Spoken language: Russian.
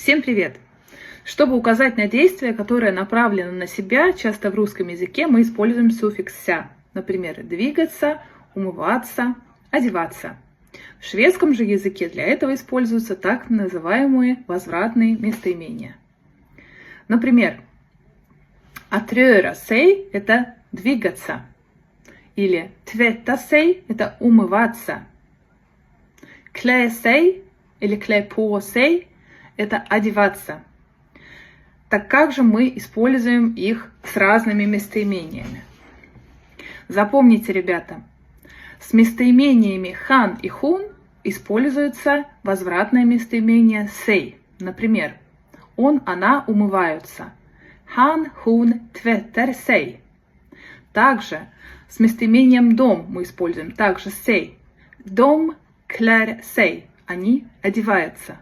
Всем привет! Чтобы указать на действие, которое направлено на себя, часто в русском языке мы используем суффикс «ся». Например, двигаться, умываться, одеваться. В шведском же языке для этого используются так называемые возвратные местоимения. Например, att röra sig – это двигаться. Или tvätta sig – это умываться. Klä sig или klä på sig – это одеваться. Так как же мы используем их с разными местоимениями? Запомните, ребята, с местоимениями хан и хун используется возвратное местоимение сей. Например, он, она умываются. Han, hon tvättar sig. Также с местоимением дом мы используем также сей. Дом klär sig. Они одеваются.